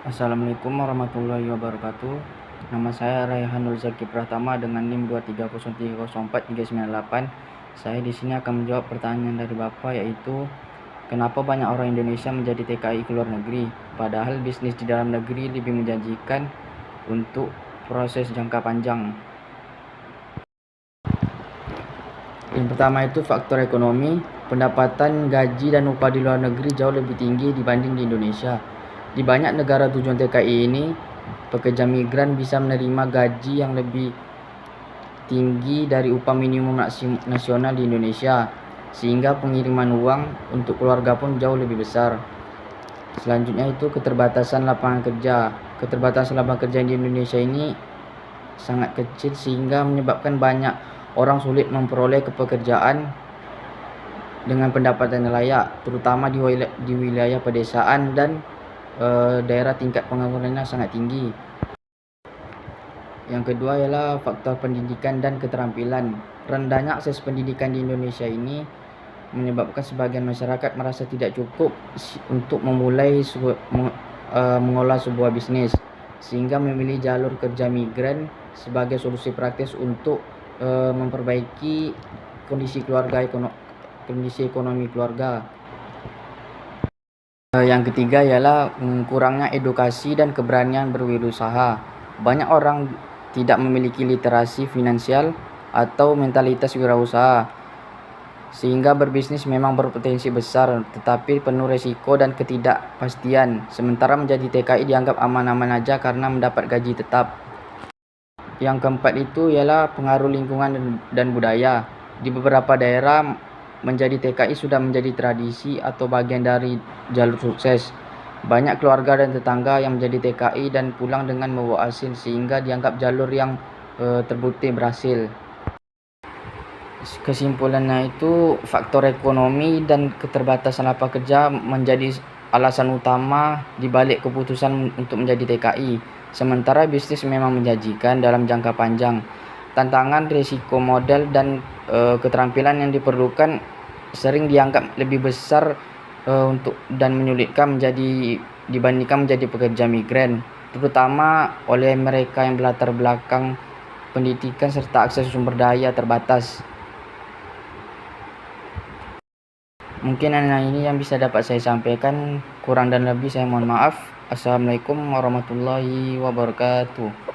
Assalamualaikum warahmatullahi wabarakatuh. Nama saya Raihanul Zaki Pratama dengan NIM 230304398. Saya di sini akan menjawab pertanyaan dari Bapak, yaitu kenapa banyak orang Indonesia menjadi TKI ke luar negeri, padahal bisnis di dalam negeri lebih menjanjikan untuk proses jangka panjang. Yang pertama itu faktor ekonomi. Pendapatan, gaji, dan upah di luar negeri jauh lebih tinggi dibanding di Indonesia. Di banyak negara tujuan TKI ini, pekerja migran bisa menerima gaji yang lebih tinggi dari upah minimum nasional di Indonesia, sehingga pengiriman uang untuk keluarga pun jauh lebih besar. Selanjutnya itu keterbatasan lapangan kerja. Keterbatasan lapangan kerja di Indonesia ini sangat kecil sehingga menyebabkan banyak orang sulit memperoleh pekerjaan dengan pendapatan yang layak, terutama di wilayah pedesaan dan daerah tingkat penganggurannya sangat tinggi. Yang kedua ialah faktor pendidikan dan keterampilan. Rendahnya akses pendidikan di Indonesia ini menyebabkan sebagian masyarakat merasa tidak cukup untuk memulai mengolah sebuah bisnis, sehingga memilih jalur kerja migran sebagai solusi praktis untuk memperbaiki kondisi ekonomi keluarga. Yang ketiga ialah kurangnya edukasi dan keberanian berwirausaha. Banyak orang tidak memiliki literasi finansial atau mentalitas wirausaha, sehingga berbisnis memang berpotensi besar tetapi penuh resiko dan ketidakpastian. Sementara menjadi TKI dianggap aman-aman aja karena mendapat gaji tetap. Yang keempat itu ialah pengaruh lingkungan dan budaya. Di beberapa daerah, menjadi TKI sudah menjadi tradisi atau bagian dari jalur sukses. Banyak keluarga dan tetangga yang menjadi TKI dan pulang dengan membawa hasil, sehingga dianggap jalur yang terbukti berhasil. Kesimpulannya itu, faktor ekonomi dan keterbatasan lapangan kerja menjadi alasan utama dibalik keputusan untuk menjadi TKI. Sementara bisnis memang menjanjikan dalam jangka panjang. Tantangan, risiko modal, dan keterampilan yang diperlukan sering dianggap lebih besar dan menyulitkan dibandingkan menjadi pekerja migran, terutama oleh mereka yang berlatar belakang pendidikan serta akses sumber daya terbatas. Mungkin hanya ini yang bisa dapat saya sampaikan. Kurang dan lebih saya mohon maaf. Assalamualaikum warahmatullahi wabarakatuh.